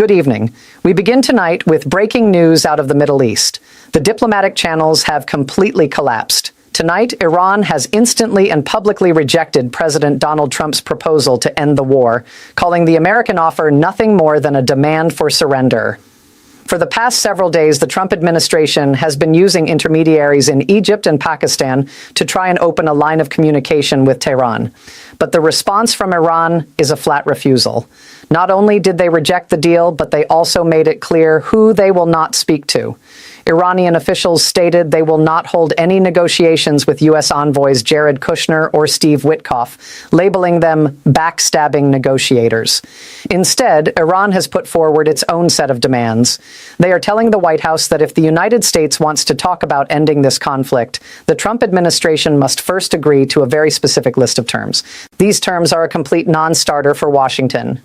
Good evening. We begin tonight with breaking news out of the Middle East. The diplomatic channels have completely collapsed. Tonight, Iran has instantly and publicly rejected President Donald Trump's proposal to end the war, calling the American offer nothing more than a demand for surrender. For the past several days, the Trump administration has been using intermediaries in Egypt and Pakistan to try and open a line of communication with Tehran. But the response from Iran is a flat refusal. Not only did they reject the deal, but they also made it clear who they will not speak to. Iranian officials stated they will not hold any negotiations with U.S. envoys Jared Kushner or Steve Witkoff, labeling them backstabbing negotiators. Instead, Iran has put forward its own set of demands. They are telling the White House that if the United States wants to talk about ending this conflict, the Trump administration must first agree to a very specific list of terms. These terms are a complete non-starter for Washington.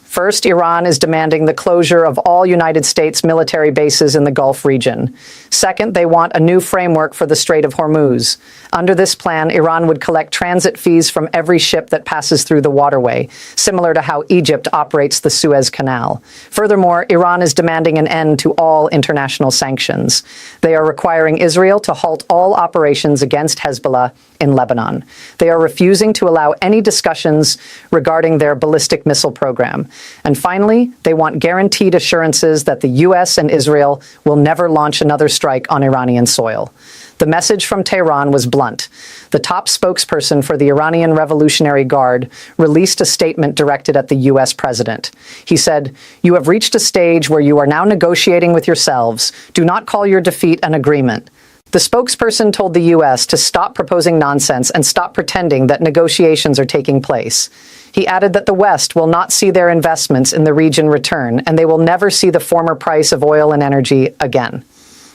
First, Iran is demanding the closure of all United States military bases in the Gulf region. Second, they want a new framework for the Strait of Hormuz. Under this plan, Iran would collect transit fees from every ship that passes through the waterway, similar to how Egypt operates the Suez Canal. Furthermore, Iran is demanding an end to all international sanctions. They are requiring Israel to halt all operations against Hezbollah in Lebanon. They are refusing to allow any discussions regarding their ballistic missile program. And finally, they want guaranteed assurances that the U.S. and Israel will never launch another strike on Iranian soil. The message from Tehran was blunt. The top spokesperson for the Iranian Revolutionary Guard released a statement directed at the U.S. president. He said, "You have reached a stage where you are now negotiating with yourselves. Do not call your defeat an agreement." The spokesperson told the U.S. to stop proposing nonsense and stop pretending that negotiations are taking place. He added that the West will not see their investments in the region return, and they will never see the former price of oil and energy again.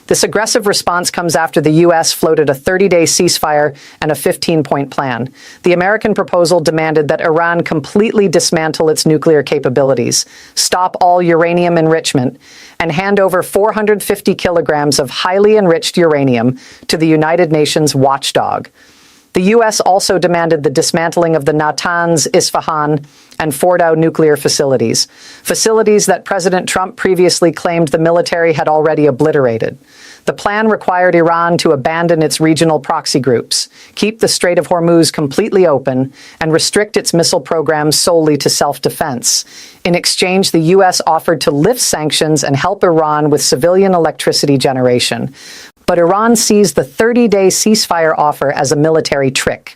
This aggressive response comes after the U.S. floated a 30-day ceasefire and a 15-point plan. The American proposal demanded that Iran completely dismantle its nuclear capabilities, stop all uranium enrichment, and hand over 450 kilograms of highly enriched uranium to the United Nations watchdog. The U.S. also demanded the dismantling of the Natanz, Isfahan, and Fordow nuclear facilities that President Trump previously claimed the military had already obliterated. The plan required Iran to abandon its regional proxy groups, keep the Strait of Hormuz completely open, and restrict its missile programs solely to self-defense. In exchange, the U.S. offered to lift sanctions and help Iran with civilian electricity generation. But Iran sees the 30-day ceasefire offer as a military trick.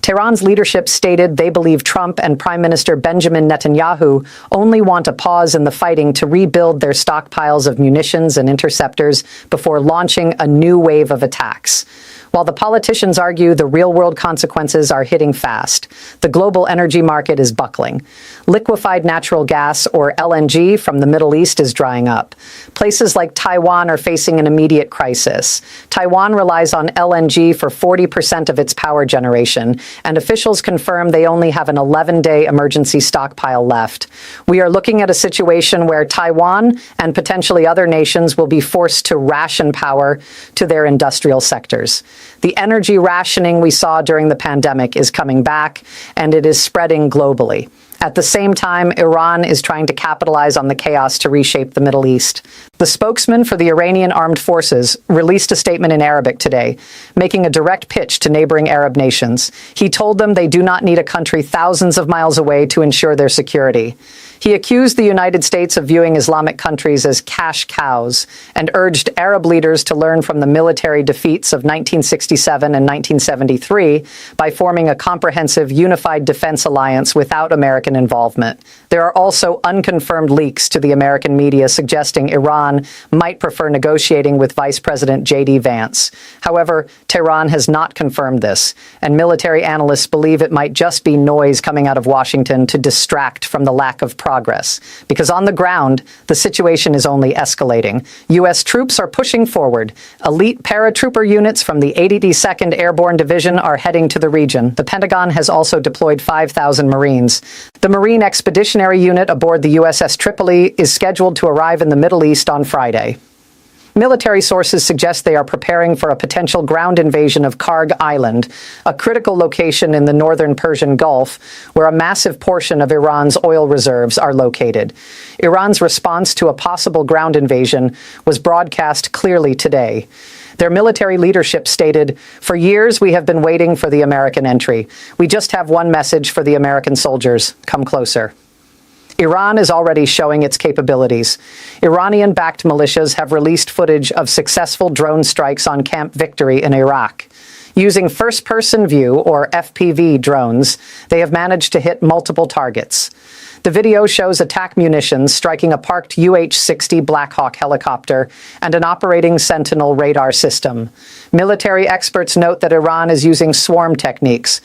Tehran's leadership stated they believe Trump and Prime Minister Benjamin Netanyahu only want a pause in the fighting to rebuild their stockpiles of munitions and interceptors before launching a new wave of attacks. While the politicians argue the real-world consequences are hitting fast, the global energy market is buckling. Liquefied natural gas, or LNG, from the Middle East is drying up. Places like Taiwan are facing an immediate crisis. Taiwan relies on LNG for 40% of its power generation, and officials confirm they only have an 11-day emergency stockpile left. We are looking at a situation where Taiwan and potentially other nations will be forced to ration power to their industrial sectors. The energy rationing we saw during the pandemic is coming back, and it is spreading globally. At the same time, Iran is trying to capitalize on the chaos to reshape the Middle East. The spokesman for the Iranian armed forces released a statement in Arabic today, making a direct pitch to neighboring Arab nations. He told them they do not need a country thousands of miles away to ensure their security. He accused the United States of viewing Islamic countries as cash cows and urged Arab leaders to learn from the military defeats of 1967 and 1973 by forming a comprehensive unified defense alliance without American involvement. There are also unconfirmed leaks to the American media suggesting Iran might prefer negotiating with Vice President J.D. Vance. However, Tehran has not confirmed this, and military analysts believe it might just be noise coming out of Washington to distract from the lack of progress. Because on the ground, the situation is only escalating. U.S. troops are pushing forward. Elite paratrooper units from the 82nd Airborne Division are heading to the region. The Pentagon has also deployed 5,000 Marines. The Marine Expeditionary Unit aboard the USS Tripoli is scheduled to arrive in the Middle East on Friday. Military sources suggest they are preparing for a potential ground invasion of Karg Island, a critical location in the northern Persian Gulf, where a massive portion of Iran's oil reserves are located. Iran's response to a possible ground invasion was broadcast clearly today. Their military leadership stated, "For years we have been waiting for the American entry. We just have one message for the American soldiers: come closer." Iran is already showing its capabilities. Iranian-backed militias have released footage of successful drone strikes on Camp Victory in Iraq. Using first-person view, or FPV, drones, they have managed to hit multiple targets. The video shows attack munitions striking a parked UH-60 Black Hawk helicopter and an operating Sentinel radar system. Military experts note that Iran is using swarm techniques.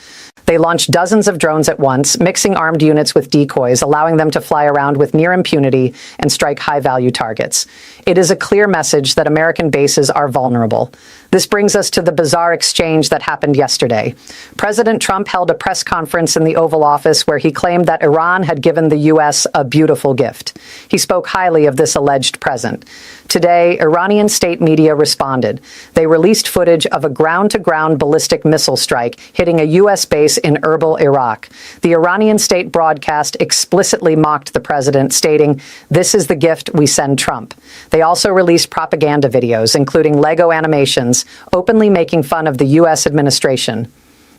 They launch dozens of drones at once, mixing armed units with decoys, allowing them to fly around with near impunity and strike high-value targets. It is a clear message that American bases are vulnerable. This brings us to the bizarre exchange that happened yesterday. President Trump held a press conference in the Oval Office where he claimed that Iran had given the U.S. a beautiful gift. He spoke highly of this alleged present. Today, Iranian state media responded. They released footage of a ground-to-ground ballistic missile strike hitting a U.S. base in Erbil, Iraq. The Iranian state broadcast explicitly mocked the president, stating, "This is the gift we send Trump." They also released propaganda videos, including Lego animations, openly making fun of the U.S. administration.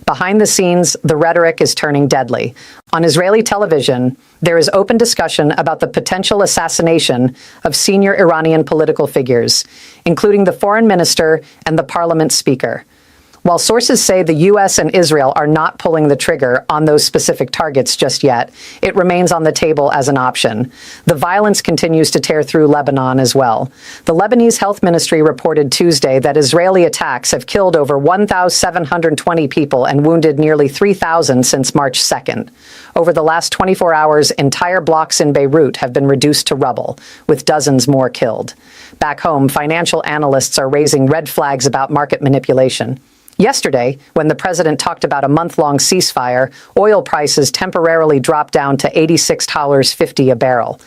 Behind the scenes, the rhetoric is turning deadly. On Israeli television, there is open discussion about the potential assassination of senior Iranian political figures, including the foreign minister and the parliament speaker. While sources say the U.S. and Israel are not pulling the trigger on those specific targets just yet, it remains on the table as an option. The violence continues to tear through Lebanon as well. The Lebanese Health Ministry reported Tuesday that Israeli attacks have killed over 1,720 people and wounded nearly 3,000 since March 2nd. Over the last 24 hours, entire blocks in Beirut have been reduced to rubble, with dozens more killed. Back home, financial analysts are raising red flags about market manipulation. Yesterday, when the president talked about a month-long ceasefire, oil prices temporarily dropped down to $86.50 a barrel.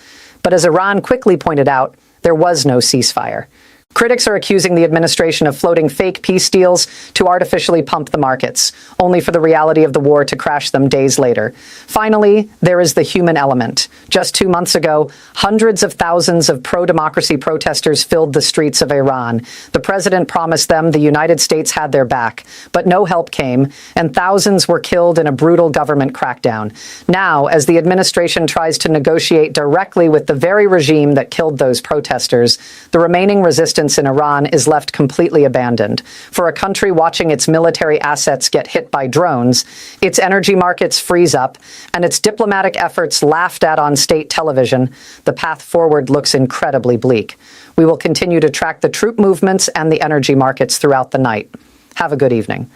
But as Iran quickly pointed out, there was no ceasefire. Critics are accusing the administration of floating fake peace deals to artificially pump the markets, only for the reality of the war to crash them days later. Finally, there is the human element. Just 2 months ago, hundreds of thousands of pro-democracy protesters filled the streets of Iran. The president promised them the United States had their back, but no help came, and thousands were killed in a brutal government crackdown. Now, as the administration tries to negotiate directly with the very regime that killed those protesters, the remaining resistance in Iran is left completely abandoned. For a country watching its military assets get hit by drones, its energy markets freeze up, and its diplomatic efforts laughed at on state television, the path forward looks incredibly bleak. We will continue to track the troop movements and the energy markets throughout the night. Have a good evening.